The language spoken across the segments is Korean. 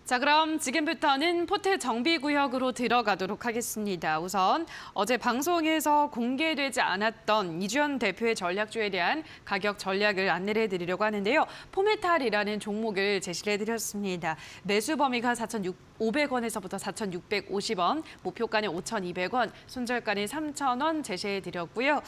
자, 그럼 지금부터는 포트 정비구역으로 들어가도록 하겠습니다. 우선 어제 방송에서 공개되지 않았던 이주연 대표의 전략주에 대한 가격 전략을 안내를 해드리려고 하는데요. 포메탈이라는 종목을 제시를 해드렸습니다. 매수 범위가 4,500원에서부터 4,650원, 목표가는 5,200원, 손절가는 3,000원 제시해드렸고요.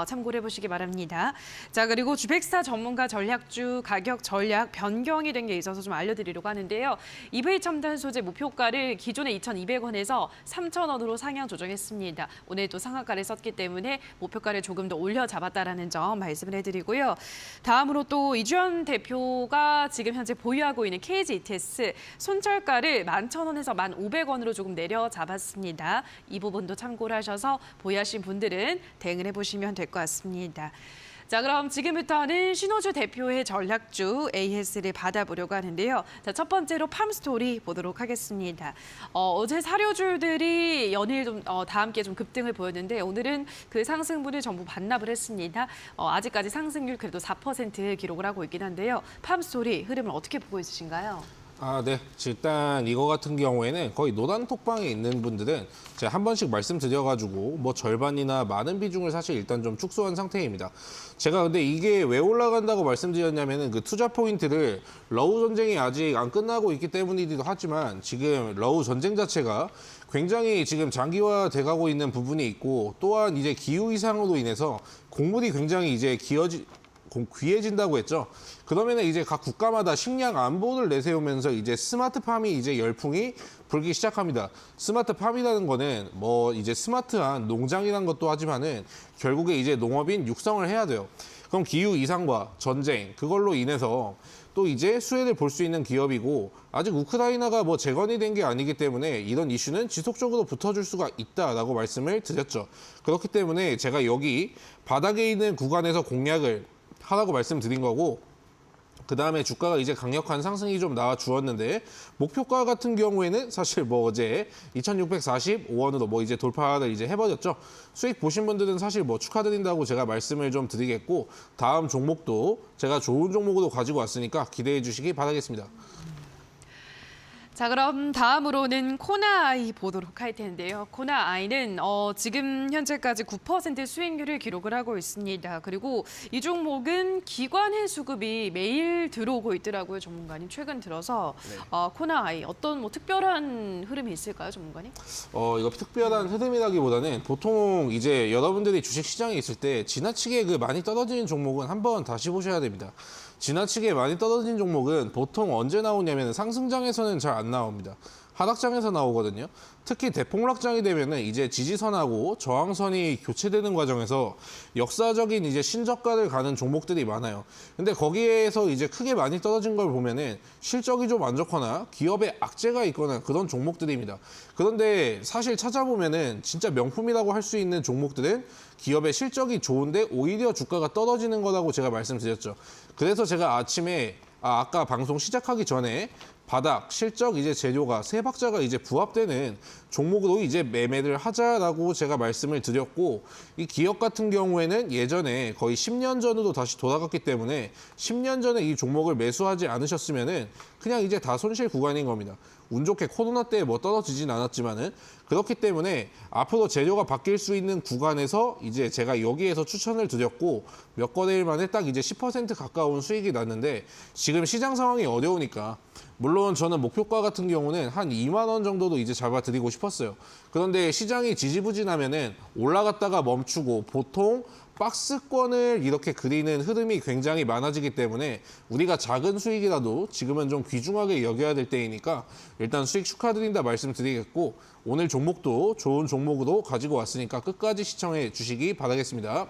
참고를 해보시기 바랍니다. 자, 그리고 주백사 전문가 전략주 가격 전략 변경이 된 게 있어서 좀 알려드리려고 하는데요. EV 첨단 소재 목표가를 기존의 2,200원에서 3,000원으로 상향 조정했습니다. 오늘 또 상한가를 썼기 때문에 목표가를 조금 더 올려 잡았다라는 점 말씀을 해드리고요. 다음으로 또 이주연 대표가 지금 현재 보유하고 있는 KG ETS 손절가를 11,000원에서 1,500원으로 조금 내려 잡았습니다. 이 부분도 참고를 하셔서 보유하신 분들은 대응을 해보시면 될 것 같습니다. 자, 그럼 지금부터는 신호주 대표의 전략주 AS를 받아보려고 하는데요. 자, 첫 번째로 팜스토리 보도록 하겠습니다. 어제 사료주들이 연일 좀 다 함께 좀 급등을 보였는데 오늘은 그 상승분을 전부 반납을 했습니다. 아직까지 상승률 그래도 4% 기록을 하고 있긴 한데요. 팜스토리 흐름을 어떻게 보고 있으신가요? 네. 일단 이거 같은 경우에는 거의 노단 톡방에 있는 분들은 제가 한 번씩 말씀드려가지고 뭐 절반이나 많은 비중을 사실 일단 좀 축소한 상태입니다. 제가 근데 이게 왜 올라간다고 말씀드렸냐면은 그 투자 포인트를 러우 전쟁이 아직 안 끝나고 있기 때문이기도 하지만 지금 러우 전쟁 자체가 굉장히 지금 장기화돼 가고 있는 부분이 있고 또한 이제 기후 이상으로 인해서 곡물이 굉장히 이제 귀해진다고 했죠. 그러면 이제 각 국가마다 식량 안보를 내세우면서 이제 스마트팜이 이제 열풍이 불기 시작합니다. 스마트팜이라는 거는 뭐 이제 스마트한 농장이라는 것도 하지만은 결국에 이제 농업인 육성을 해야 돼요. 그럼 기후 이상과 전쟁 그걸로 인해서 또 이제 수혜를 볼 수 있는 기업이고 아직 우크라이나가 뭐 재건이 된 게 아니기 때문에 이런 이슈는 지속적으로 붙어줄 수가 있다라고 말씀을 드렸죠. 그렇기 때문에 제가 여기 바닥에 있는 구간에서 공략을 하라고 말씀드린 거고 그다음에 주가가 이제 강력한 상승이 좀 나와 주었는데 목표가 같은 경우에는 사실 뭐 어제 2,645원으로 뭐 이제 돌파를 이제 해버렸죠. 수익 보신 분들은 사실 뭐 축하드린다고 제가 말씀을 좀 드리겠고 다음 종목도 제가 좋은 종목으로 가지고 왔으니까 기대해 주시기 바라겠습니다. 자, 그럼 다음으로는 코나아이 보도록 할 텐데요. 코나아이는 지금 현재까지 9% 수익률을 기록을 하고 있습니다. 그리고 이 종목은 기관의 수급이 매일 들어오고 있더라고요, 전문가님. 최근 들어서 네. 코나아이 어떤 뭐 특별한 흐름이 있을까요, 전문가님? 이거 특별한 흐름이라기보다는 보통 이제 여러분들이 주식 시장에 있을 때 지나치게 그 많이 떨어지는 종목은 한번 다시 보셔야 됩니다. 지나치게 많이 떨어진 종목은 보통 언제 나오냐면 상승장에서는 잘 안 나옵니다. 하락장에서 나오거든요. 특히 대폭락장이 되면은 이제 지지선하고 저항선이 교체되는 과정에서 역사적인 이제 신저가를 가는 종목들이 많아요. 근데 거기에서 이제 크게 많이 떨어진 걸 보면은 실적이 좀 안 좋거나 기업에 악재가 있거나 그런 종목들입니다. 그런데 사실 찾아보면은 진짜 명품이라고 할 수 있는 종목들은 기업의 실적이 좋은데 오히려 주가가 떨어지는 거라고 제가 말씀드렸죠. 그래서 제가 아침에 아까 방송 시작하기 전에 바닥, 실적, 이제 재료가 세 박자가 이제 부합되는 종목으로 이제 매매를 하자라고 제가 말씀을 드렸고 이 기업 같은 경우에는 예전에 거의 10년 전으로 다시 돌아갔기 때문에 10년 전에 이 종목을 매수하지 않으셨으면은 그냥 이제 다 손실 구간인 겁니다. 운 좋게 코로나 때 뭐 떨어지진 않았지만은 그렇기 때문에 앞으로 재료가 바뀔 수 있는 구간에서 이제 제가 여기에서 추천을 드렸고 몇 거래일 만에 딱 이제 10% 가까운 수익이 났는데 지금 시장 상황이 어려우니까 물론 저는 목표가 같은 경우는 한 2만 원 정도도 이제 잡아드리고 싶었어요. 그런데 시장이 지지부진하면은 올라갔다가 멈추고 보통 박스권을 이렇게 그리는 흐름이 굉장히 많아지기 때문에 우리가 작은 수익이라도 지금은 좀 귀중하게 여겨야 될 때이니까 일단 수익 축하드린다 말씀드리겠고 오늘 종목도 좋은 종목으로 가지고 왔으니까 끝까지 시청해 주시기 바라겠습니다.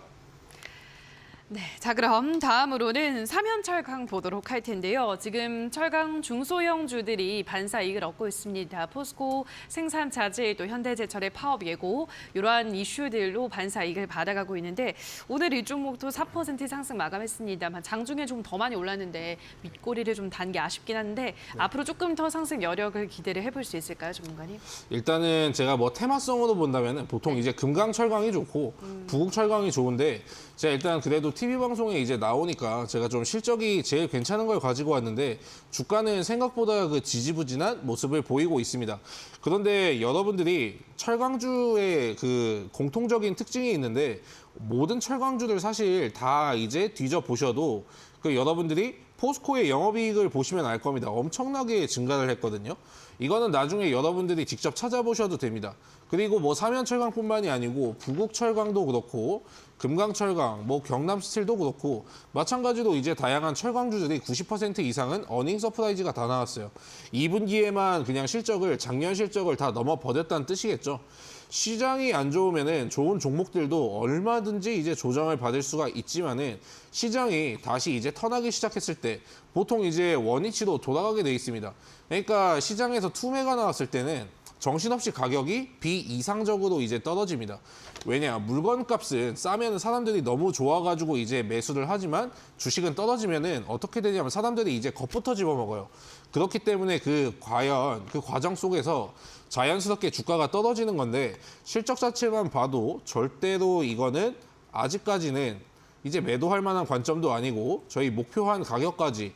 네, 자, 그럼 다음으로는 삼현철강 보도록 할 텐데요. 지금 철강 중소형주들이 반사 이익을 얻고 있습니다. 포스코 생산자재, 또 현대제철의 파업 예고 이러한 이슈들로 반사 이익을 받아가고 있는데 오늘 이 종목도 4% 상승 마감했습니다만 장중에 좀 더 많이 올랐는데 밑꼬리를 좀 단 게 아쉽긴 한데 앞으로 조금 더 상승 여력을 기대를 해볼 수 있을까요, 전문가님? 일단은 제가 뭐 테마성으로 본다면은 보통 이제 금강철강이 좋고 부국철강이 좋은데 제가 일단 그래도 TV 방송에 이제 나오니까 제가 좀 실적이 제일 괜찮은 걸 가지고 왔는데 주가는 생각보다 그 지지부진한 모습을 보이고 있습니다. 그런데 여러분들이 철강주의 그 공통적인 특징이 있는데 모든 철강주들 사실 다 이제 뒤져 보셔도 그 여러분들이 포스코의 영업이익을 보시면 알 겁니다. 엄청나게 증가를 했거든요. 이거는 나중에 여러분들이 직접 찾아보셔도 됩니다. 그리고 뭐 삼연철강뿐만이 아니고 부국철강도 그렇고 금강철강, 뭐 경남스틸도 그렇고 마찬가지로 이제 다양한 철강주들이 90% 이상은 어닝 서프라이즈가 다 나왔어요. 2분기에만 그냥 실적을 작년 실적을 다 넘어버렸다는 뜻이겠죠. 시장이 안 좋으면은 좋은 종목들도 얼마든지 이제 조정을 받을 수가 있지만은 시장이 다시 이제 턴하기 시작했을 때 보통 이제 원위치로 돌아가게 돼 있습니다. 그러니까 시장에서 투매가 나왔을 때는 정신없이 가격이 비이상적으로 이제 떨어집니다. 왜냐, 물건값은 싸면 사람들이 너무 좋아가지고 이제 매수를 하지만 주식은 떨어지면은 어떻게 되냐면 사람들이 이제 겁부터 집어먹어요. 그렇기 때문에 과연 그 과정 속에서 자연스럽게 주가가 떨어지는 건데 실적 자체만 봐도 절대로 이거는 아직까지는 이제 매도할 만한 관점도 아니고 저희 목표한 가격까지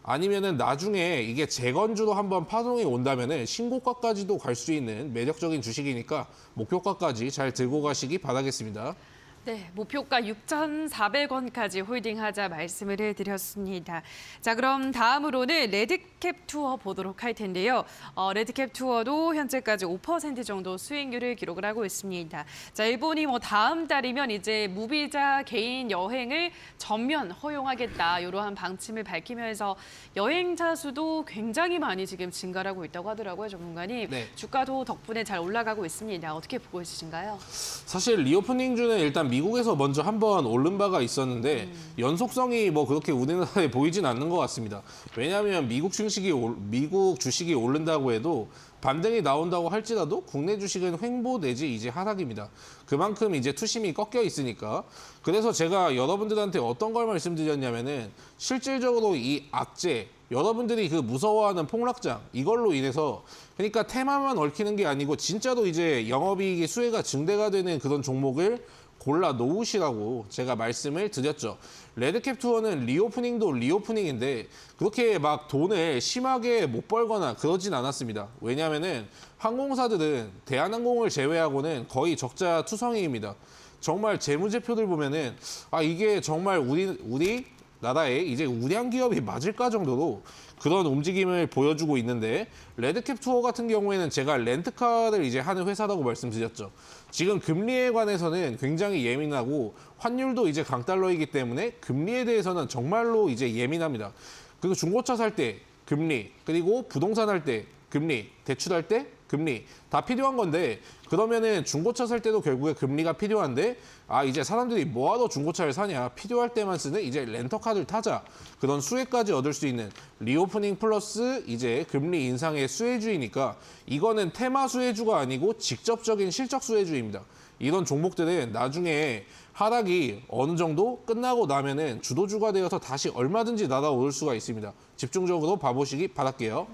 아니면은 나중에 이게 재건주로 한번 파동이 온다면은 신고가까지도 갈 수 있는 매력적인 주식이니까 목표가까지 잘 들고 가시기 바라겠습니다. 네, 목표가 6,400원까지 홀딩하자 말씀을 해드렸습니다. 자, 그럼 다음으로는 레드캡 투어 보도록 할 텐데요. 레드캡 투어도 현재까지 5% 정도 수익률을 기록을 하고 있습니다. 자, 일본이 뭐 다음 달이면 이제 무비자 개인 여행을 전면 허용하겠다 이러한 방침을 밝히면서 여행자 수도 굉장히 많이 지금 증가를 하고 있다고 하더라고요, 전문가님. 네. 주가도 덕분에 잘 올라가고 있습니다. 어떻게 보고 있으신가요? 사실 리오프닝주는 일단 미국에서 먼저 한번 오른 바가 있었는데 연속성이 뭐 그렇게 우리나라에 보이진 않는 것 같습니다. 왜냐하면 미국 주식이 오른다고 해도 반등이 나온다고 할지라도 국내 주식은 횡보 내지 이제 하락입니다. 그만큼 이제 투심이 꺾여 있으니까. 그래서 제가 여러분들한테 어떤 걸 말씀드렸냐면은 실질적으로 이 악재, 여러분들이 그 무서워하는 폭락장 이걸로 인해서 그러니까 테마만 얽히는 게 아니고 진짜로 이제 영업이익의 수혜가 증대가 되는 그런 종목을 골라 놓으시라고 제가 말씀을 드렸죠. 레드캡 투어는 리오프닝도 리오프닝인데 그렇게 막 돈을 심하게 못 벌거나 그러진 않았습니다. 왜냐하면은 항공사들은 대한항공을 제외하고는 거의 적자 투성이입니다. 정말 재무제표들 보면은 이게 정말 우리 나라에 이제 우량 기업이 맞을까 정도로 그런 움직임을 보여주고 있는데 레드캡 투어 같은 경우에는 제가 렌트카를 이제 하는 회사라고 말씀드렸죠. 지금 금리에 관해서는 굉장히 예민하고 환율도 이제 강달러이기 때문에 금리에 대해서는 정말로 이제 예민합니다. 그리고 중고차 살 때 금리, 그리고 부동산 할 때 금리, 대출할 때 금리 다 필요한 건데 그러면은 중고차 살 때도 결국에 금리가 필요한데 이제 사람들이 뭐하러 중고차를 사냐, 필요할 때만 쓰는 이제 렌터카를 타자, 그런 수혜까지 얻을 수 있는 리오프닝 플러스 이제 금리 인상의 수혜주이니까 이거는 테마 수혜주가 아니고 직접적인 실적 수혜주입니다. 이런 종목들은 나중에 하락이 어느 정도 끝나고 나면은 주도주가 되어서 다시 얼마든지 날아오를 수가 있습니다. 집중적으로 봐보시기 바랄게요.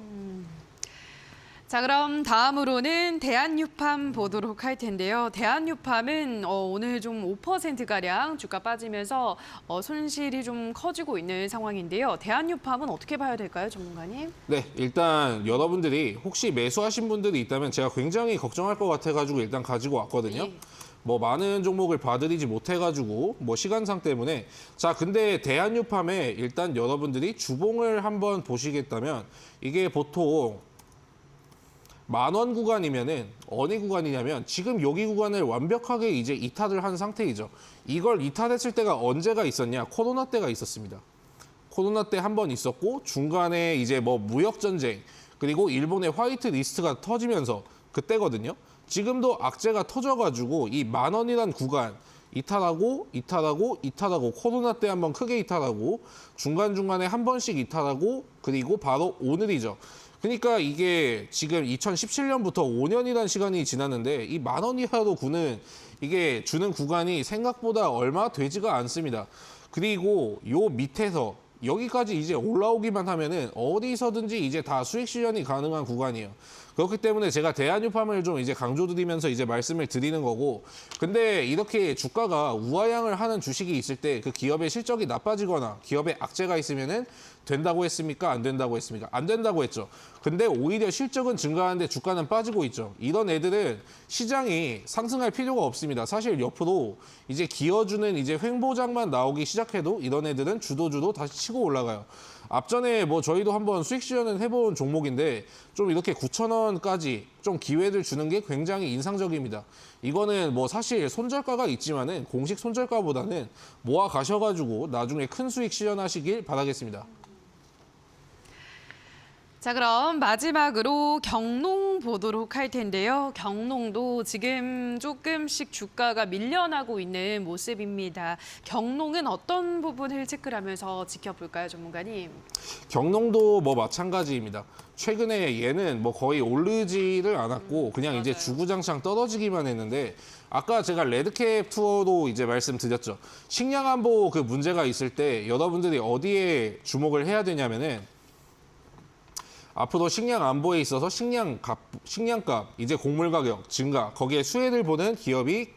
자, 그럼 다음으로는 대한유팜 보도록 할 텐데요. 대한유팜은 오늘 좀 5%가량 주가 빠지면서 손실이 좀 커지고 있는 상황인데요. 대한유팜은 어떻게 봐야 될까요, 전문가님? 네, 일단 여러분들이 혹시 매수하신 분들이 있다면 제가 굉장히 걱정할 것 같아가지고 일단 가지고 왔거든요. 네. 뭐 많은 종목을 봐드리지 못해가지고 뭐 시간상 때문에 자, 근데 대한유팜에 일단 여러분들이 주봉을 한번 보시겠다면 이게 보통 10,000원 구간이면은 어느 구간이냐면 지금 여기 구간을 완벽하게 이제 이탈을 한 상태이죠. 이걸 이탈했을 때가 언제가 있었냐? 코로나 때가 있었습니다. 코로나 때 한 번 있었고 중간에 이제 뭐 무역 전쟁 그리고 일본의 화이트 리스트가 터지면서 그때거든요. 지금도 악재가 터져가지고 이 10,000원이란 구간 이탈하고 코로나 때 한번 크게 이탈하고 중간중간에 한 번씩 이탈하고 그리고 바로 오늘이죠. 그러니까 이게 지금 2017년부터 5년이라는 시간이 지났는데 이 10,000원 이하로 구는 이게 주는 구간이 생각보다 얼마 되지가 않습니다. 그리고 요 밑에서 여기까지 이제 올라오기만 하면은 어디서든지 이제 다 수익 실현이 가능한 구간이에요. 그렇기 때문에 제가 대한유팜을 좀 이제 강조드리면서 이제 말씀을 드리는 거고, 근데 이렇게 주가가 우하향을 하는 주식이 있을 때 그 기업의 실적이 나빠지거나 기업의 악재가 있으면은 된다고 했습니까? 안 된다고 했습니까? 안 된다고 했죠. 근데 오히려 실적은 증가하는데 주가는 빠지고 있죠. 이런 애들은 시장이 상승할 필요가 없습니다. 사실 옆으로 이제 기어주는 이제 횡보장만 나오기 시작해도 이런 애들은 주도주도 다시 치고 올라가요. 앞전에 뭐 저희도 한번 수익 실현을 해본 종목인데 좀 이렇게 9,000원까지 좀 기회를 주는 게 굉장히 인상적입니다. 이거는 뭐 사실 손절가가 있지만은 공식 손절가보다는 모아 가셔가지고 나중에 큰 수익 실현하시길 바라겠습니다. 자, 그럼 마지막으로 경농 보도록 할 텐데요. 경농도 지금 조금씩 주가가 밀려나고 있는 모습입니다. 경농은 어떤 부분을 체크를 하면서 지켜볼까요, 전문가님? 경농도 뭐 마찬가지입니다. 최근에 얘는 뭐 거의 오르지를 않았고 그냥 이제 맞아요. 주구장창 떨어지기만 했는데, 아까 제가 레드캡 투어도 이제 말씀드렸죠. 식량안보 그 문제가 있을 때 여러분들이 어디에 주목을 해야 되냐면은, 앞으로 식량 안보에 있어서 식량값, 이제 곡물 가격 증가, 거기에 수혜를 보는 기업이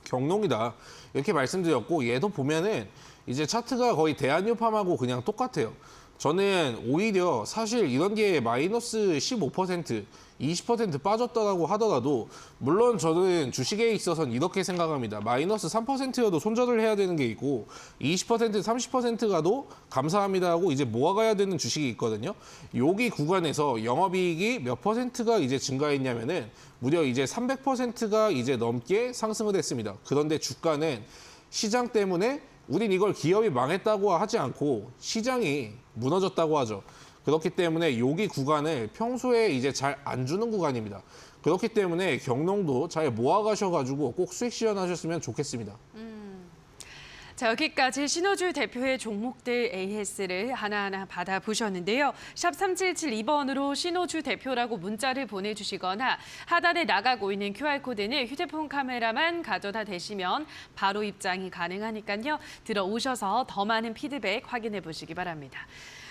경농이다. 이렇게 말씀드렸고, 얘도 보면은 이제 차트가 거의 대한유팜하고 그냥 똑같아요. 저는 오히려 사실 이런 게 마이너스 15%, 20% 빠졌다고 하더라도, 물론 저는 주식에 있어서는 이렇게 생각합니다. 마이너스 3%여도 손절을 해야 되는 게 있고 20%, 30%가도 감사합니다 하고 이제 모아가야 되는 주식이 있거든요. 여기 구간에서 영업이익이 몇 퍼센트가 이제 증가했냐면은 무려 이제 300%가 이제 넘게 상승을 했습니다. 그런데 주가는 시장 때문에 우린 이걸 기업이 망했다고 하지 않고 시장이 무너졌다고 하죠. 그렇기 때문에 여기 구간을 평소에 이제 잘 안 주는 구간입니다. 그렇기 때문에 경농도 잘 모아가셔가지고 꼭 수익 실현하셨으면 좋겠습니다. 자, 여기까지 신호주 대표의 종목들 AS를 하나하나 받아보셨는데요. 샵 3772번으로 신호주 대표라고 문자를 보내주시거나 하단에 나가고 있는 QR코드는 휴대폰 카메라만 가져다 대시면 바로 입장이 가능하니까요. 들어오셔서 더 많은 피드백 확인해 보시기 바랍니다.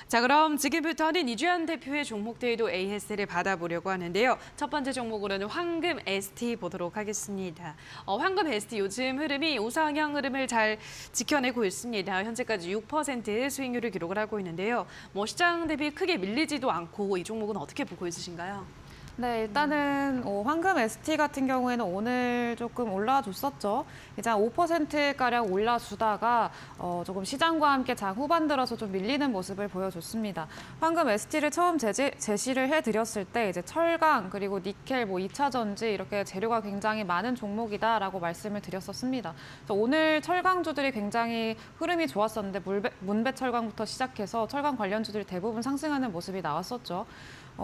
자, 그럼 지금부터는 이주연 대표의 종목들도 AS를 받아보려고 하는데요. 첫 번째 종목으로는 황금 ST 보도록 하겠습니다. 황금 ST 요즘 흐름이 우상향 흐름을 잘 지켜내고 있습니다. 현재까지 6% 수익률을 기록을 하고 있는데요. 뭐 시장 대비 크게 밀리지도 않고 이 종목은 어떻게 보고 있으신가요? 네, 일단은 황금 ST 같은 경우에는 오늘 조금 올라줬었죠. 이제 한 5%가량 올라주다가 조금 시장과 함께 장 후반 들어서 좀 밀리는 모습을 보여줬습니다. 황금 ST를 처음 제시를 해드렸을 때 이제 철강 그리고 니켈, 뭐 2차 전지 이렇게 재료가 굉장히 많은 종목이다라고 말씀을 드렸었습니다. 그래서 오늘 철강주들이 굉장히 흐름이 좋았었는데 문배철강부터 시작해서 철강 관련주들이 대부분 상승하는 모습이 나왔었죠.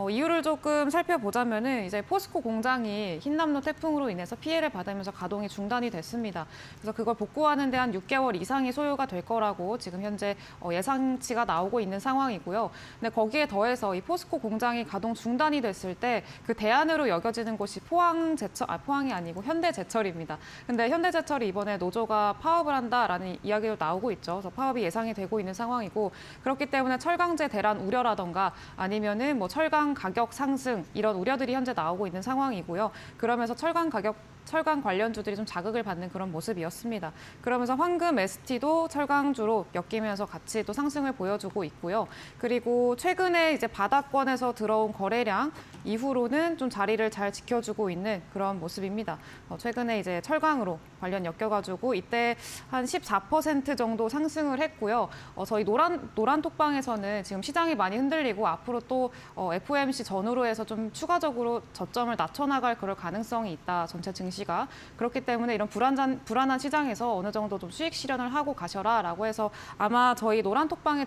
이유를 조금 살펴보자면은 이제 포스코 공장이 흰남노 태풍으로 인해서 피해를 받으면서 가동이 중단이 됐습니다. 그래서 그걸 복구하는 데 한 6개월 이상이 소요가 될 거라고 지금 현재 예상치가 나오고 있는 상황이고요. 근데 거기에 더해서 이 포스코 공장이 가동 중단이 됐을 때 그 대안으로 여겨지는 곳이 포항이 아니고 현대제철입니다. 근데 현대제철이 이번에 노조가 파업을 한다라는 이야기도 나오고 있죠. 그래서 파업이 예상이 되고 있는 상황이고, 그렇기 때문에 철강제 대란 우려라던가 아니면은 뭐 철강 가격 상승 이런 우려들이 현재 나오고 있는 상황이고요. 그러면서 철강 관련주들이 좀 자극을 받는 그런 모습이었습니다. 그러면서 황금 ST도 철강주로 엮이면서 같이 또 상승을 보여주고 있고요. 그리고 최근에 이제 바닥권에서 들어온 거래량 이후로는 좀 자리를 잘 지켜주고 있는 그런 모습입니다. 최근에 이제 철강으로 관련 엮여가지고 이때 한 14% 정도 상승을 했고요. 저희 노란 톡방에서는 지금 시장이 많이 흔들리고 앞으로 또 FOMC 전후로 해서 좀 추가적으로 저점을 낮춰나갈 그럴 가능성이 있다. 전체 증시가. 그렇기 때문에 이런 불안한 시장에서 어느 정도 좀 수익 실현을 하고 가셔라라고 해서 아마 저희 노란 톡방에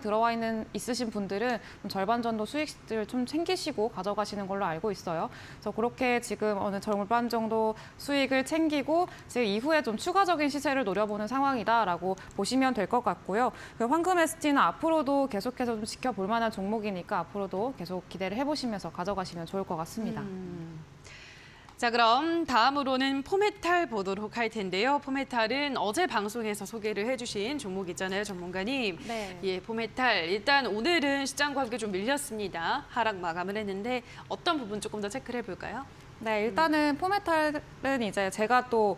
있으신 분들은 좀 절반 정도 수익을 좀 챙기시고 가져가시는 걸로 알고 있어요. 그래서 그렇게 지금 어느 절반 정도 수익을 챙기고 지금 이후에 좀 추가적인 시세를 노려보는 상황이다라고 보시면 될 것 같고요. 그 황금 ST는 앞으로도 계속해서 좀 지켜볼 만한 종목이니까 앞으로도 계속 기대를 해보시면서 가져가시면 좋을 것 같습니다. 자, 그럼 다음으로는 포메탈 보도록 할 텐데요. 포메탈은 어제 방송에서 소개를 해주신 종목 있잖아요, 전문가님. 네. 예, 포메탈. 일단 오늘은 시장과 함께 좀 밀렸습니다. 하락 마감을 했는데 어떤 부분 조금 더 체크를 해볼까요? 네, 일단은 포메탈은 이제 제가 또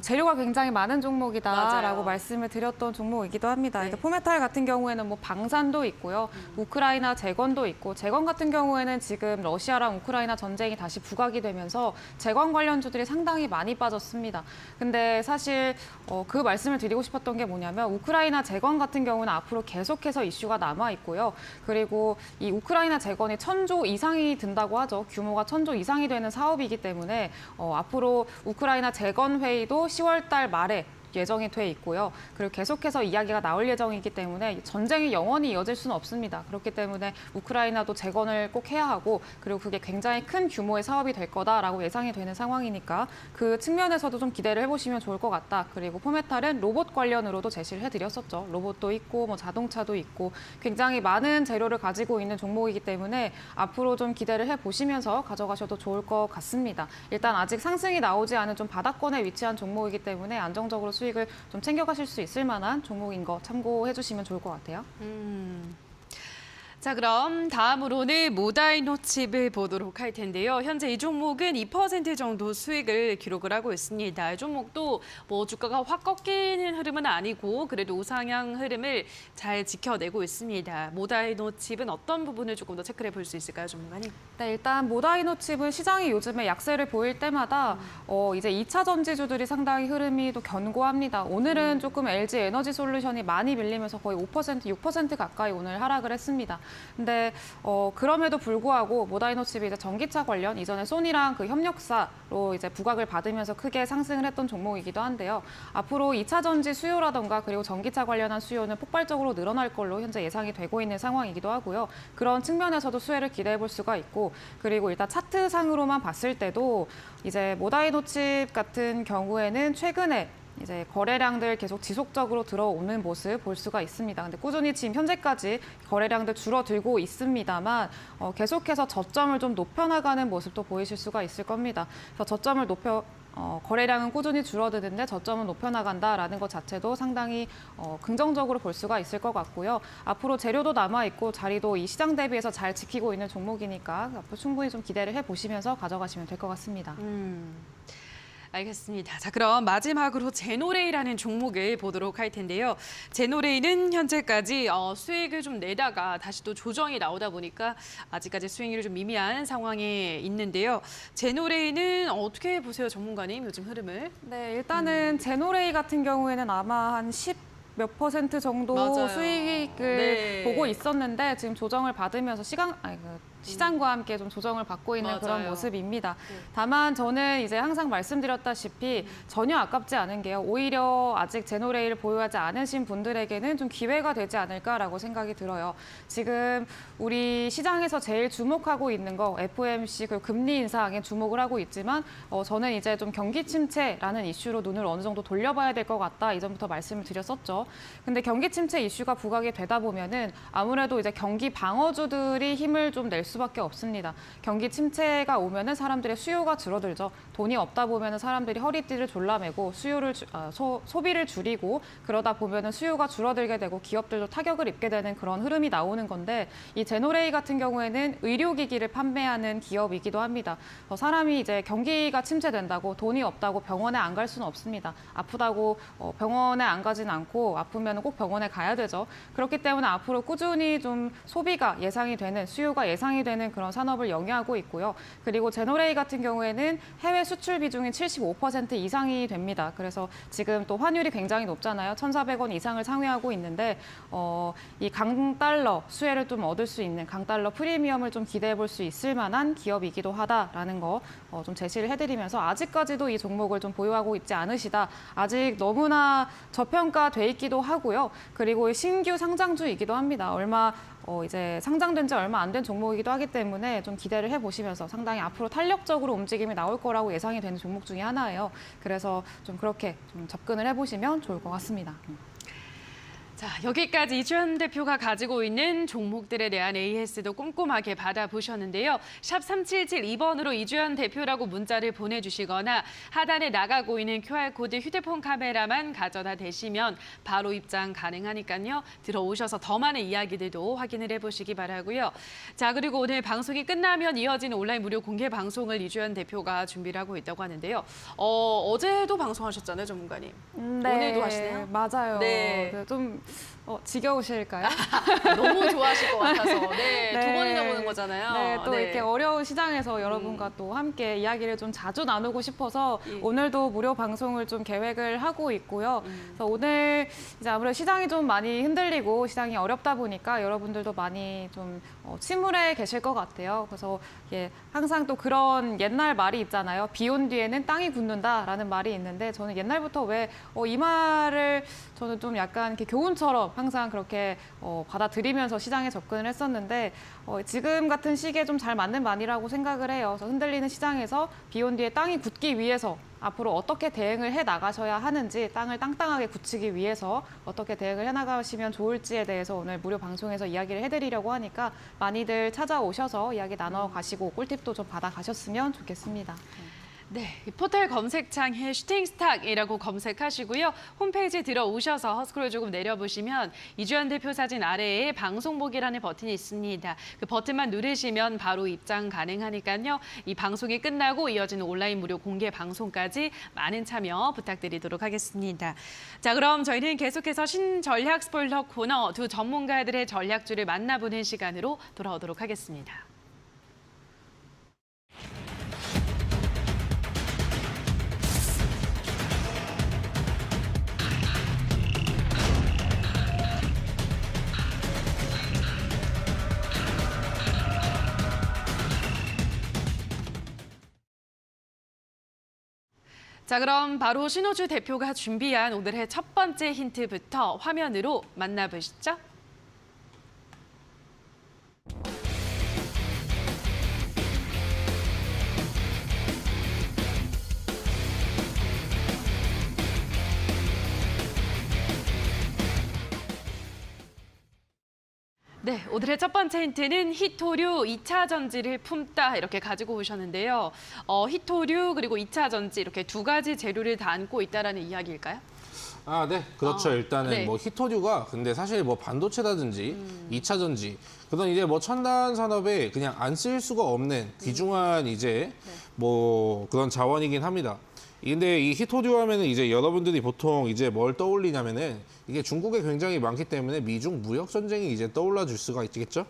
재료가 굉장히 많은 종목이다라고 맞아요. 말씀을 드렸던 종목이기도 합니다. 네. 그러니까 포메탈 같은 경우에는 뭐 방산도 있고요, 우크라이나 재건도 있고, 재건 같은 경우에는 지금 러시아랑 우크라이나 전쟁이 다시 부각이 되면서 재건 관련주들이 상당히 많이 빠졌습니다. 근데 사실 그 말씀을 드리고 싶었던 게 뭐냐면 우크라이나 재건 같은 경우는 앞으로 계속해서 이슈가 남아 있고요. 그리고 이 우크라이나 재건이 1,000조 이상이 든다고 하죠. 규모가 1,000조 이상이 되는 사업이기 때문에 앞으로 우크라이나 재건 회의도 10월 달 말에 예정이 돼 있고요. 그리고 계속해서 이야기가 나올 예정이기 때문에 전쟁이 영원히 이어질 수는 없습니다. 그렇기 때문에 우크라이나도 재건을 꼭 해야 하고, 그리고 그게 굉장히 큰 규모의 사업이 될 거다라고 예상이 되는 상황이니까 그 측면에서도 좀 기대를 해보시면 좋을 것 같다. 그리고 포메탈은 로봇 관련으로도 제시를 해드렸었죠. 로봇도 있고 뭐 자동차도 있고 굉장히 많은 재료를 가지고 있는 종목이기 때문에 앞으로 좀 기대를 해보시면서 가져가셔도 좋을 것 같습니다. 일단 아직 상승이 나오지 않은 좀 바닥권에 위치한 종목이기 때문에 안정적으로 수익을 좀 챙겨가실 수 있을 만한 종목인 거 참고해 주시면 좋을 것 같아요. 자, 그럼 다음으로는 모다이노칩을 보도록 할 텐데요. 현재 이 종목은 2% 정도 수익을 기록을 하고 있습니다. 이 종목도 뭐 주가가 확 꺾이는 흐름은 아니고 그래도 우상향 흐름을 잘 지켜내고 있습니다. 모다이노칩은 어떤 부분을 조금 더 체크해 볼 수 있을까요, 전문가님? 네, 일단 모다이노칩은 시장이 요즘에 약세를 보일 때마다 이제 2차 전지주들이 상당히 흐름이 또 견고합니다. 오늘은 조금 LG 에너지 솔루션이 많이 밀리면서 거의 5%, 6% 가까이 오늘 하락을 했습니다. 근데 그럼에도 불구하고 모다이노칩이 이제 전기차 관련 이전에 소니랑 그 협력사로 이제 부각을 받으면서 크게 상승을 했던 종목이기도 한데요. 앞으로 2차 전지 수요라던가 그리고 전기차 관련한 수요는 폭발적으로 늘어날 걸로 현재 예상이 되고 있는 상황이기도 하고요. 그런 측면에서도 수혜를 기대해 볼 수가 있고, 그리고 일단 차트상으로만 봤을 때도 이제 모다이노칩 같은 경우에는 최근에 이제 거래량들 계속 지속적으로 들어오는 모습 볼 수가 있습니다. 근데 꾸준히 지금 현재까지 거래량들 줄어들고 있습니다만 계속해서 저점을 좀 높여나가는 모습도 보이실 수가 있을 겁니다. 그래서 저점을 거래량은 꾸준히 줄어드는데 저점은 높여나간다라는 것 자체도 상당히 긍정적으로 볼 수가 있을 것 같고요. 앞으로 재료도 남아있고 자리도 이 시장 대비해서 잘 지키고 있는 종목이니까 앞으로 충분히 좀 기대를 해보시면서 가져가시면 될 것 같습니다. 알겠습니다. 자, 그럼 마지막으로 제노레이라는 종목을 보도록 할 텐데요. 제노레이는 현재까지 수익을 좀 내다가 다시 또 조정이 나오다 보니까 아직까지 수익률이 좀 미미한 상황에 있는데요. 제노레이는 어떻게 보세요, 전문가님, 요즘 흐름을? 네, 일단은 제노레이 같은 경우에는 아마 한 10몇 % 정도 맞아요. 수익을 네. 보고 있었는데 지금 조정을 받으면서 시장과 함께 좀 조정을 받고 있는 그런 맞아요. 모습입니다. 네. 다만 저는 이제 항상 말씀드렸다시피 전혀 아깝지 않은 게요. 오히려 아직 제노레이를 보유하지 않으신 분들에게는 좀 기회가 되지 않을까라고 생각이 들어요. 지금 우리 시장에서 제일 주목하고 있는 거 FOMC 그리고 금리 인상에 주목을 하고 있지만 저는 이제 좀 경기 침체라는 이슈로 눈을 어느 정도 돌려봐야 될 것 같다. 이전부터 말씀을 드렸었죠. 근데 경기 침체 이슈가 부각이 되다 보면은 아무래도 이제 경기 방어주들이 힘을 좀 낼 수밖에 없습니다. 경기 침체가 오면은 사람들의 수요가 줄어들죠. 돈이 없다 보면은 사람들이 허리띠를 졸라매고 소비를 줄이고 그러다 보면은 수요가 줄어들게 되고 기업들도 타격을 입게 되는 그런 흐름이 나오는 건데, 이 제노레이 같은 경우에는 의료기기를 판매하는 기업이기도 합니다. 사람이 이제 경기가 침체된다고 돈이 없다고 병원에 안 갈 수는 없습니다. 아프다고 병원에 안 가진 않고 아프면 꼭 병원에 가야 되죠. 그렇기 때문에 앞으로 꾸준히 좀 소비가 예상이 되는, 수요가 예상이 되는 그런 산업을 영위하고 있고요. 그리고 제노레이 같은 경우에는 해외 수출 비중이 75% 이상이 됩니다. 그래서 지금 또 환율이 굉장히 높잖아요. 1,400원 이상을 상회하고 있는데 이 강달러 수혜를 좀 얻을 수 있는, 강달러 프리미엄을 좀 기대해 볼 수 있을 만한 기업이기도 하다라는 거 좀 제시를 해드리면서, 아직까지도 이 종목을 좀 보유하고 있지 않으시다. 아직 너무나 저평가돼 있기도 하고요. 그리고 신규 상장주이기도 합니다. 이제 상장된 지 얼마 안 된 종목이기도 하기 때문에 좀 기대를 해보시면서 상당히 앞으로 탄력적으로 움직임이 나올 거라고 예상이 되는 종목 중에 하나예요. 그래서 좀 그렇게 좀 접근을 해보시면 좋을 것 같습니다. 자, 여기까지 이주연 대표가 가지고 있는 종목들에 대한 AS도 꼼꼼하게 받아보셨는데요. 샵 3772번으로 이주연 대표라고 문자를 보내주시거나 하단에 나가고 있는 QR코드 휴대폰 카메라만 가져다 대시면 바로 입장 가능하니까요. 들어오셔서 더 많은 이야기들도 확인을 해보시기 바라고요. 자, 그리고 오늘 방송이 끝나면 이어지는 온라인 무료 공개 방송을 이주연 대표가 준비를 하고 있다고 하는데요. 어제도 방송하셨잖아요, 전문가님. 네, 오늘도 하시나요? 맞아요. 네. 좀 지겨우실까요? 너무 좋아하실 것 같아서. 네, 네. 두 번이나 보는 거잖아요. 네, 또 네. 이렇게 어려운 시장에서 여러분과 또 함께 이야기를 좀 자주 나누고 싶어서 예. 오늘도 무료 방송을 좀 계획을 하고 있고요. 그래서 오늘 이제 아무래도 시장이 좀 많이 흔들리고 시장이 어렵다 보니까 여러분들도 많이 좀 침울해 계실 것 같아요. 그래서 항상 또 그런 옛날 말이 있잖아요. 비 온 뒤에는 땅이 굳는다라는 말이 있는데 저는 옛날부터 왜 이 말을 저는 좀 약간 이렇게 교훈처럼 항상 그렇게 받아들이면서 시장에 접근을 했었는데 지금 같은 시기에 좀 잘 맞는 말이라고 생각을 해요. 그래서 흔들리는 시장에서 비 온 뒤에 땅이 굳기 위해서 앞으로 어떻게 대응을 해 나가셔야 하는지 땅을 땅땅하게 굳히기 위해서 어떻게 대응을 해 나가시면 좋을지에 대해서 오늘 무료 방송에서 이야기를 해드리려고 하니까 많이들 찾아오셔서 이야기 나눠 가시고 꿀팁도 좀 받아 가셨으면 좋겠습니다. 네, 포털 검색창에 슈팅스탁이라고 검색하시고요. 홈페이지에 들어오셔서 스크롤 조금 내려보시면 이주연 대표 사진 아래에 방송 보기라는 버튼이 있습니다. 그 버튼만 누르시면 바로 입장 가능하니까요. 이 방송이 끝나고 이어지는 온라인 무료 공개 방송까지 많은 참여 부탁드리도록 하겠습니다. 자, 그럼 저희는 계속해서 신전략 스포일러 코너 두 전문가들의 전략주를 만나보는 시간으로 돌아오도록 하겠습니다. 자, 그럼 바로 신호주 대표가 준비한 오늘의 첫 번째 힌트부터 화면으로 만나보시죠. 네, 오늘의 첫 번째 힌트는 히토류 2차 전지를 품다 이렇게 가지고 오셨는데요. 히토류 그리고 2차 전지 이렇게 두 가지 재료를 다 안고 있다라는 이야기일까요? 네, 그렇죠. 일단은 네. 뭐 히토류가 근데 사실 뭐 반도체라든지 2차 전지 그런 이제 뭐 첨단 산업에 그냥 안 쓸 수가 없는 귀중한 이제 뭐 그런 자원이긴 합니다. 근데 이 히토류 하면은 이제 여러분들이 보통 이제 뭘 떠올리냐면은 이게 중국에 굉장히 많기 때문에 미중 무역 전쟁이 이제 떠올라 줄 수가 있겠죠.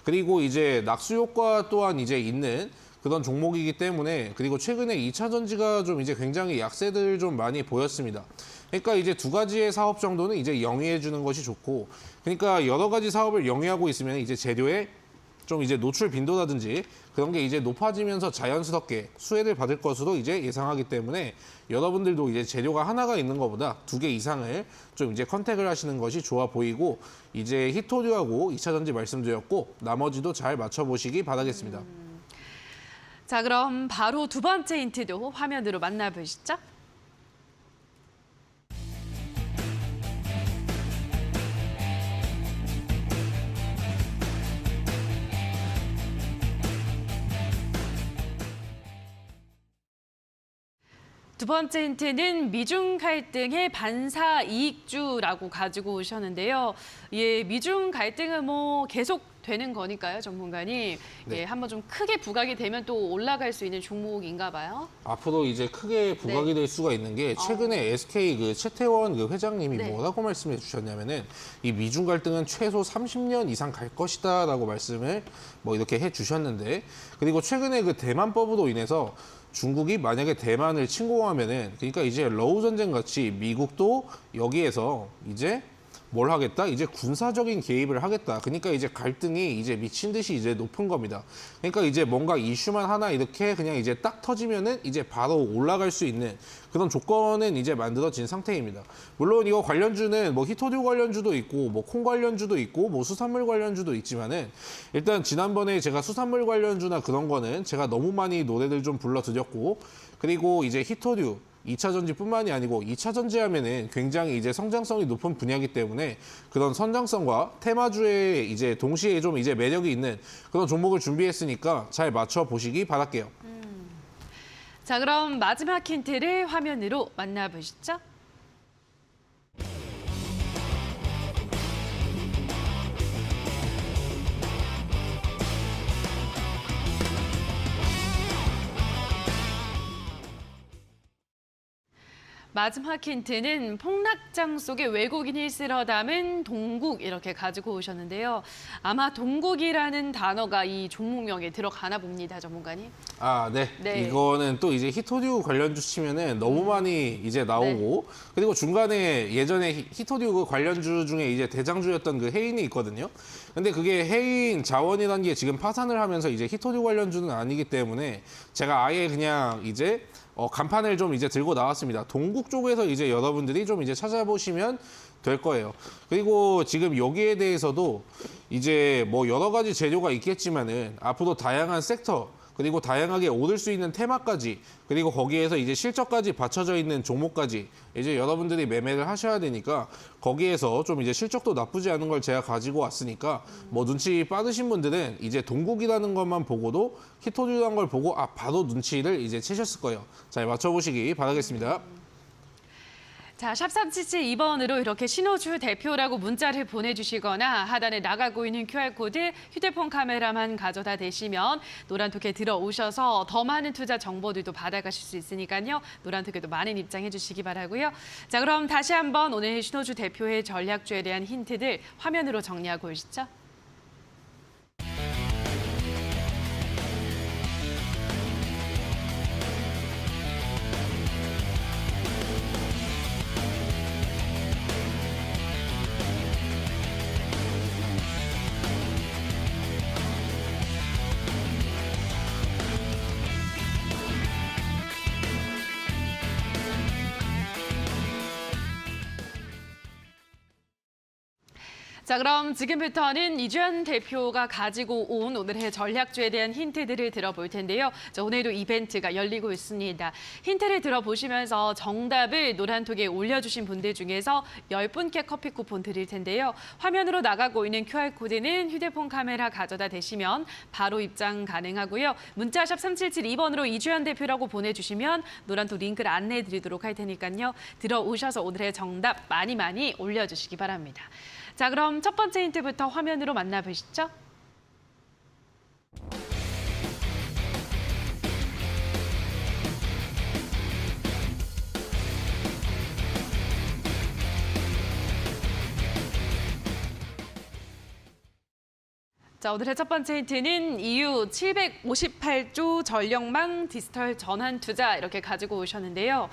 그리고 이제 낙수 효과 또한 이제 있는 그런 종목이기 때문에 그리고 최근에 2차 전지가 좀 이제 굉장히 약세들 좀 많이 보였습니다. 그러니까 이제 두 가지의 사업 정도는 이제 영위해 주는 것이 좋고 그러니까 여러 가지 사업을 영위하고 있으면 이제 재료에 좀 이제 노출 빈도라든지 그런 게 이제 높아지면서 자연스럽게 수혜를 받을 것으로 이제 예상하기 때문에 여러분들도 이제 재료가 하나가 있는 것보다 두 개 이상을 좀 이제 컨택을 하시는 것이 좋아 보이고 이제 히토류하고 2차 전지 말씀드렸고 나머지도 잘 맞춰보시기 바라겠습니다. 자, 그럼 바로 두 번째 힌트도 화면으로 만나보시죠. 두 번째 힌트는 미중 갈등의 반사 이익주라고 가지고 오셨는데요. 예, 미중 갈등은 뭐 계속 되는 거니까요, 전문가님. 네. 예, 한번 좀 크게 부각이 되면 또 올라갈 수 있는 종목인가 봐요. 앞으로 이제 크게 부각이 될 수가 있는 게 최근에 SK 그 최태원 그 회장님이 네. 뭐라고 말씀해 주셨냐면은 이 미중 갈등은 최소 30년 이상 갈 것이다라고 말씀을 뭐 이렇게 해 주셨는데 그리고 최근에 그 대만법으로 인해서 중국이 만약에 대만을 침공하면은 그러니까 이제 러우 전쟁 같이 미국도 여기에서 이제 뭘 하겠다? 이제 군사적인 개입을 하겠다. 그러니까 이제 갈등이 이제 미친 듯이 이제 높은 겁니다. 그러니까 이제 뭔가 이슈만 하나 이렇게 그냥 이제 딱 터지면은 이제 바로 올라갈 수 있는 그런 조건은 이제 만들어진 상태입니다. 물론 이거 관련주는 뭐 히토류 관련주도 있고 뭐 콩 관련주도 있고 뭐 수산물 관련주도 있지만은 일단 지난번에 제가 수산물 관련주나 그런 거는 제가 너무 많이 노래를 좀 불러드렸고 그리고 이제 히토류 2차 전지뿐만이 아니고 2차 전지하면은 굉장히 이제 성장성이 높은 분야이기 때문에 그런 성장성과 테마주에 이제 동시에 좀 이제 매력이 있는 그런 종목을 준비했으니까 잘 맞춰 보시기 바랄게요. 자, 그럼 마지막 힌트를 화면으로 만나보시죠. 마지막 힌트는 폭락장 속에 외국인이 쓸어 담은 동국 이렇게 가지고 오셨는데요. 아마 동국이라는 단어가 이 종목명에 들어가나 봅니다, 전문가님. 아, 네. 네. 이거는 또 이제 히토류 관련주 치면은 너무 많이 이제 나오고 그리고 중간에 예전에 히토류 관련주 중에 이제 대장주였던 그 해인이 있거든요. 근데 그게 해인 자원이라는 게 지금 파산을 하면서 이제 히토류 관련주는 아니기 때문에 제가 아예 그냥 이제 간판을 좀 이제 들고 나왔습니다. 동국 쪽에서 이제 여러분들이 좀 이제 찾아보시면 될 거예요. 그리고 지금 여기에 대해서도 이제 뭐 여러 가지 재료가 있겠지만은 앞으로 다양한 섹터 그리고 다양하게 오를 수 있는 테마까지 그리고 거기에서 이제 실적까지 받쳐져 있는 종목까지 이제 여러분들이 매매를 하셔야 되니까 거기에서 좀 이제 실적도 나쁘지 않은 걸 제가 가지고 왔으니까 뭐 눈치 빠르신 분들은 이제 동국이라는 것만 보고도 히토류라는 걸 보고 바로 눈치를 이제 채셨을 거예요. 잘 맞춰보시기 바라겠습니다. 자, 샵 3772번으로 이렇게 신호주 대표라고 문자를 보내주시거나 하단에 나가고 있는 QR코드 휴대폰 카메라만 가져다 대시면 노란톡에 들어오셔서 더 많은 투자 정보들도 받아가실 수 있으니까요. 노란톡에도 많은 입장해 주시기 바라고요. 자, 그럼 다시 한번 오늘 신호주 대표의 전략주에 대한 힌트들 화면으로 정리하고 오시죠. 자, 그럼 지금부터는 이주연 대표가 가지고 온 오늘의 전략주에 대한 힌트들을 들어볼 텐데요. 자, 오늘도 이벤트가 열리고 있습니다. 힌트를 들어보시면서 정답을 노란톡에 올려주신 분들 중에서 10분께 커피 쿠폰 드릴 텐데요. 화면으로 나가고 있는 QR코드는 휴대폰 카메라 가져다 대시면 바로 입장 가능하고요. 문자샵 3772번으로 이주연 대표라고 보내주시면 노란톡 링크를 안내해 드리도록 할 테니까요. 들어오셔서 오늘의 정답 많이 많이 올려주시기 바랍니다. 자, 그럼 첫 번째 힌트부터 화면으로 만나보시죠. 자, 오늘의 첫 번째 힌트는 EU 758조 전력망 디지털 전환 투자 이렇게 가지고 오셨는데요.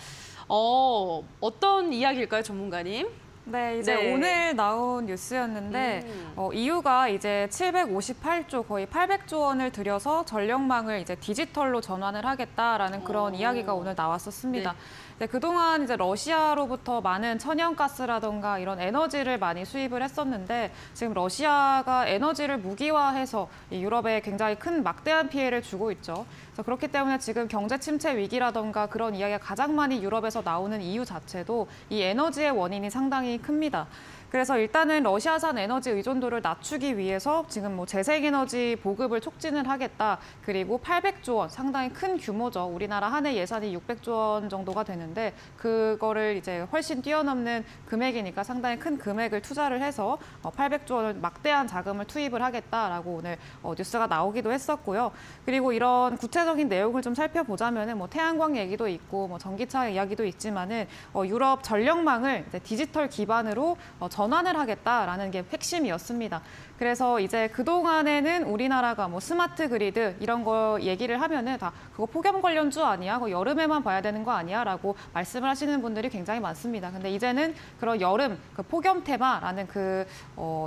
어떤 이야기일까요, 전문가님? 네, 이제 네. 오늘 나온 뉴스였는데 EU가 이제 758조 거의 800조 원을 들여서 전력망을 이제 디지털로 전환을 하겠다라는 그런 이야기가 오늘 나왔었습니다. 네. 네, 그동안 이제 러시아로부터 많은 천연가스라던가 이런 에너지를 많이 수입을 했었는데 지금 러시아가 에너지를 무기화해서 이 유럽에 굉장히 큰 막대한 피해를 주고 있죠. 그래서 그렇기 때문에 지금 경제 침체 위기라던가 그런 이야기가 가장 많이 유럽에서 나오는 이유 자체도 이 에너지의 원인이 상당히 큽니다. 그래서 일단은 러시아산 에너지 의존도를 낮추기 위해서 지금 뭐 재생에너지 보급을 촉진을 하겠다. 그리고 800조 원, 상당히 큰 규모죠. 우리나라 한 해 예산이 600조 원 정도가 되는데 그거를 이제 훨씬 뛰어넘는 금액이니까 상당히 큰 금액을 투자를 해서 800조 원을 막대한 자금을 투입을 하겠다라고 오늘 뉴스가 나오기도 했었고요. 그리고 이런 구체적인 내용을 좀 살펴보자면은 뭐 태양광 얘기도 있고 뭐 전기차 이야기도 있지만은 유럽 전력망을 이제 디지털 기반으로 전환을 하겠다라는 게 핵심이었습니다. 그래서 이제 그동안에는 우리나라가 뭐 스마트 그리드 이런 거 얘기를 하면은 다 그거 폭염 관련주 아니야? 그거 여름에만 봐야 되는 거 아니야? 라고 말씀을 하시는 분들이 굉장히 많습니다. 근데 이제는 그런 여름 그 폭염 테마라는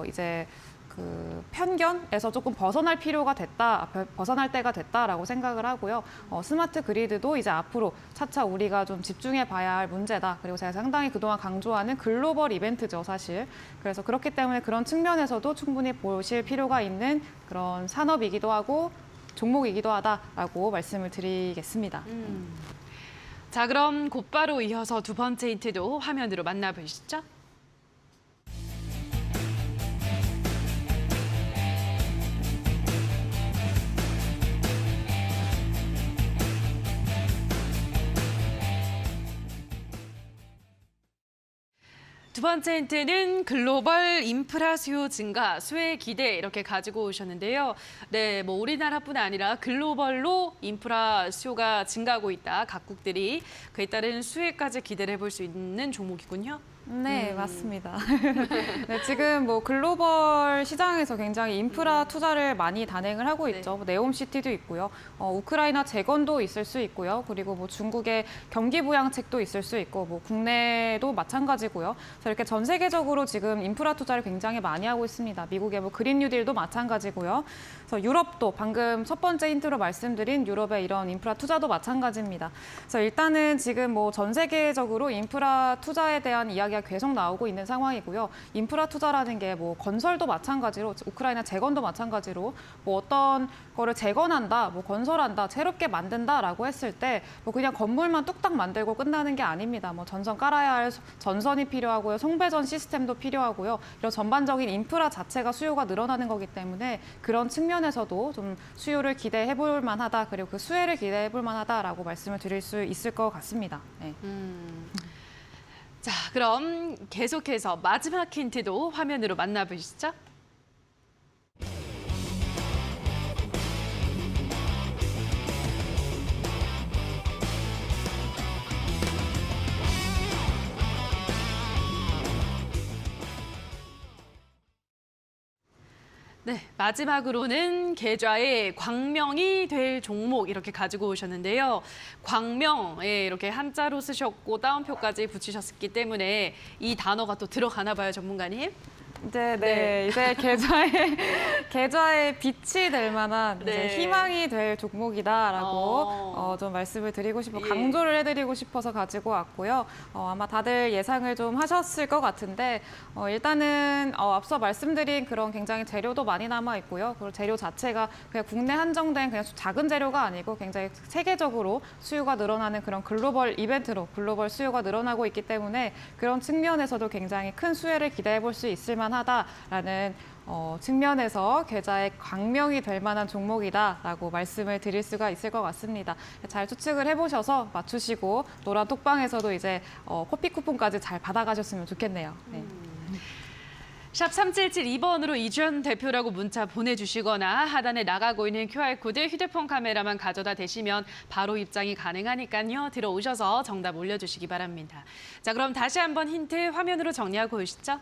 이제 그 편견에서 조금 벗어날 필요가 됐다, 벗어날 때가 됐다라고 생각을 하고요. 스마트 그리드도 이제 앞으로 차차 우리가 좀 집중해 봐야 할 문제다. 그리고 제가 상당히 그동안 강조하는 글로벌 이벤트죠, 사실. 그래서 그렇기 때문에 그런 측면에서도 충분히 보실 필요가 있는 그런 산업이기도 하고 종목이기도 하다라고 말씀을 드리겠습니다. 자, 그럼 곧바로 이어서 두 번째 힌트도 화면으로 만나보시죠. 두 번째 힌트는 글로벌 인프라 수요 증가, 수혜 기대 이렇게 가지고 오셨는데요. 네, 뭐 우리나라뿐 아니라 글로벌로 인프라 수요가 증가하고 있다. 각국들이 그에 따른 수혜까지 기대를 해볼 수 있는 종목이군요. 네, 맞습니다. 네, 지금 뭐 글로벌 시장에서 굉장히 인프라 투자를 많이 단행을 하고 네. 있죠. 뭐 네옴시티도 있고요. 우크라이나 재건도 있을 수 있고요. 그리고 뭐 중국의 경기 부양책도 있을 수 있고, 뭐 국내도 마찬가지고요. 그래서 이렇게 전 세계적으로 지금 인프라 투자를 굉장히 많이 하고 있습니다. 미국의 뭐 그린 뉴딜도 마찬가지고요. 그래서 유럽도 방금 첫 번째 힌트로 말씀드린 유럽의 이런 인프라 투자도 마찬가지입니다. 그래서 일단은 지금 뭐 전 세계적으로 인프라 투자에 대한 이야기가 계속 나오고 있는 상황이고요. 인프라 투자라는 게 뭐 건설도 마찬가지로 우크라이나 재건도 마찬가지로 뭐 어떤 거를 재건한다, 뭐 건설한다, 새롭게 만든다라고 했을 때 뭐 그냥 건물만 뚝딱 만들고 끝나는 게 아닙니다. 뭐 전선 깔아야 할 전선이 필요하고요. 송배전 시스템도 필요하고요. 이런 전반적인 인프라 자체가 수요가 늘어나는 거기 때문에 그런 측면에서도 좀 수요를 기대해 볼 만하다. 그리고 그 수혜를 기대해 볼 만하다라고 말씀을 드릴 수 있을 것 같습니다. 네. 자, 그럼 계속해서 마지막 힌트도 화면으로 만나보시죠. 네, 마지막으로는 계좌에 광명이 될 종목 이렇게 가지고 오셨는데요. 광명, 예, 이렇게 한자로 쓰셨고 따옴표까지 붙이셨기 때문에 이 단어가 또 들어가나 봐요, 전문가님. 이제 계좌에 빛이 될 만한 네. 이제 희망이 될 종목이다라고 좀 말씀을 드리고 싶고 예. 강조를 해드리고 싶어서 가지고 왔고요. 아마 다들 예상을 좀 하셨을 것 같은데 일단은 앞서 말씀드린 그런 굉장히 재료도 많이 남아 있고요. 그리고 재료 자체가 그냥 국내 한정된 그냥 작은 재료가 아니고 굉장히 세계적으로 수요가 늘어나는 그런 글로벌 이벤트로 글로벌 수요가 늘어나고 있기 때문에 그런 측면에서도 굉장히 큰 수혜를 기대해 볼 수 있을 만하다라는 측면에서 계좌에 광명이 될 만한 종목이다라고 말씀을 드릴 수가 있을 것 같습니다. 잘 추측을 해보셔서 맞추시고 노란 톡방에서도 이제 커피 쿠폰까지 잘 받아가셨으면 좋겠네요. 네. 샵 3772번으로 이주연 대표라고 문자 보내주시거나 하단에 나가고 있는 QR코드 휴대폰 카메라만 가져다 대시면 바로 입장이 가능하니까요. 들어오셔서 정답 올려주시기 바랍니다. 자, 그럼 다시 한번 힌트 화면으로 정리하고 오시죠.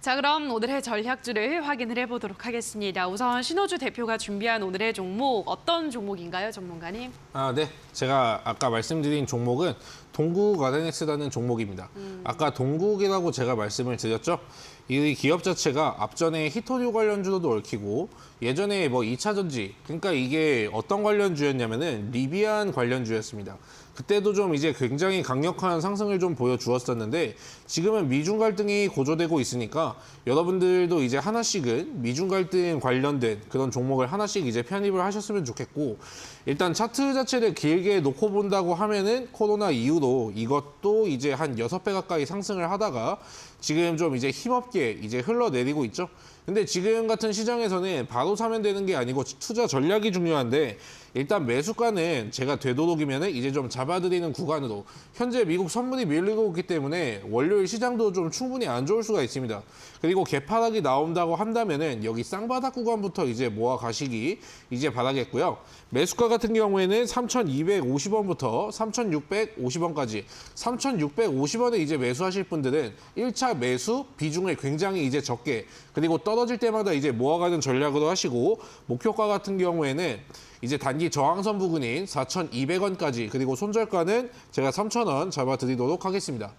자, 그럼 오늘의 전략주를 확인을 해보도록 하겠습니다. 우선 신호주 대표가 준비한 오늘의 종목 어떤 종목인가요, 전문가님? 네. 제가 아까 말씀드린 종목은 동국아드넥스라는 종목입니다. 아까 동국이라고 제가 말씀을 드렸죠. 이 기업 자체가 앞전에 히토류 관련주로도 얽히고 예전에 뭐 2차 전지, 그러니까 이게 어떤 관련주였냐면은 리비안 관련주였습니다. 그때도 좀 이제 굉장히 강력한 상승을 좀 보여주었었는데 지금은 미중 갈등이 고조되고 있으니까 여러분들도 이제 하나씩은 미중 갈등 관련된 그런 종목을 하나씩 이제 편입을 하셨으면 좋겠고 일단 차트 자체를 길게 놓고 본다고 하면은 코로나 이후로 이것도 이제 한 6배 가까이 상승을 하다가 지금 좀 이제 힘없게 이제 흘러내리고 있죠. 근데 지금 같은 시장에서는 바로 사면 되는 게 아니고 투자 전략이 중요한데 일단 매수가는 제가 되도록이면 이제 좀 잡아드리는 구간으로 현재 미국 선물이 밀리고 있기 때문에 월요일 시장도 좀 충분히 안 좋을 수가 있습니다. 그리고 개파락이 나온다고 한다면은 여기 쌍바닥 구간부터 이제 모아 가시기 이제 바라겠고요. 매수가 같은 경우에는 3,250원부터 3,650원까지 3,650원에 이제 매수하실 분들은 1차 매수 비중을 굉장히 이제 적게 그리고 떨어질 때마다 이제 모아가는 전략으로 하시고 목표가 같은 경우에는 이제 단기 저항선 부근인 4,200원까지 그리고 손절가는 제가 3,000원 잡아드리도록 하겠습니다.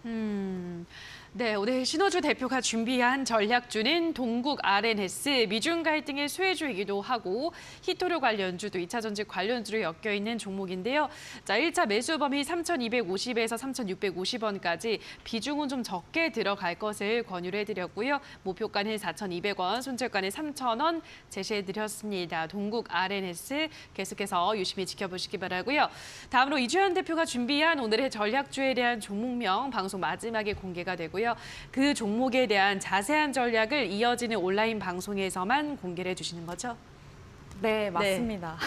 네, 오늘 신호주 대표가 준비한 전략주는 동국 RNS, 미중 갈등의 수혜주이기도 하고 히토류 관련주도 2차 전지 관련주로 엮여있는 종목인데요. 자, 1차 매수 범위 3,250에서 3,650원까지 비중은 좀 적게 들어갈 것을 권유를 해드렸고요. 목표가는 4,200원, 손절가는 3,000원 제시해드렸습니다. 동국 RNS 계속해서 유심히 지켜보시기 바라고요. 다음으로 이주연 대표가 준비한 오늘의 전략주에 대한 종목명 방송 마지막에 공개가 되고요. 그 종목에 대한 자세한 전략을 이어지는 온라인 방송에서만 공개를 해주시는 거죠? 네, 맞습니다.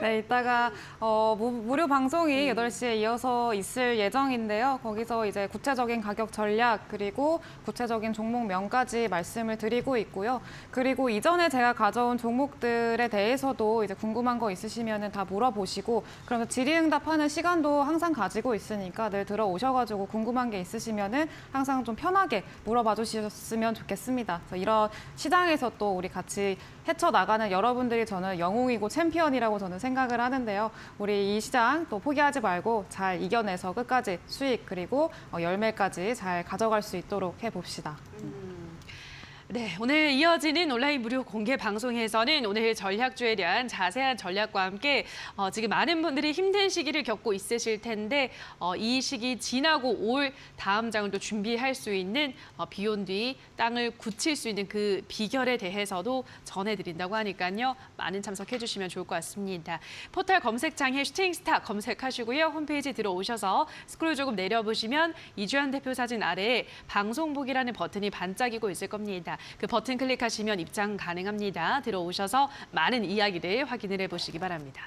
네, 이따가 무료 방송이 8시에 이어서 있을 예정인데요. 거기서 이제 구체적인 가격 전략 그리고 구체적인 종목명까지 말씀을 드리고 있고요. 그리고 이전에 제가 가져온 종목들에 대해서도 이제 궁금한 거 있으시면 다 물어보시고 그러면 질의응답하는 시간도 항상 가지고 있으니까 늘 들어오셔가지고 궁금한 게 있으시면 항상 좀 편하게 물어봐 주셨으면 좋겠습니다. 그래서 이런 시장에서 또 우리 같이 헤쳐나가는 여러분들이 저는 영웅이고 챔피언이라고 저는 생각을 하는데요. 우리 이 시장 또 포기하지 말고 잘 이겨내서 끝까지 수익 그리고 열매까지 잘 가져갈 수 있도록 해봅시다. 네, 오늘 이어지는 온라인 무료 공개 방송에서는 오늘 전략주에 대한 자세한 전략과 함께 지금 많은 분들이 힘든 시기를 겪고 있으실 텐데 이 시기 지나고 올 다음 장을 또 준비할 수 있는 비온 뒤 땅을 굳힐 수 있는 그 비결에 대해서도 전해드린다고 하니까요. 많은 참석해 주시면 좋을 것 같습니다. 포털 검색창에 슈팅스타 검색하시고요. 홈페이지 들어오셔서 스크롤 조금 내려보시면 이주연 대표 사진 아래에 방송 보기라는 버튼이 반짝이고 있을 겁니다. 그 버튼 클릭하시면 입장 가능합니다. 들어오셔서 많은 이야기들 확인을 해보시기 바랍니다.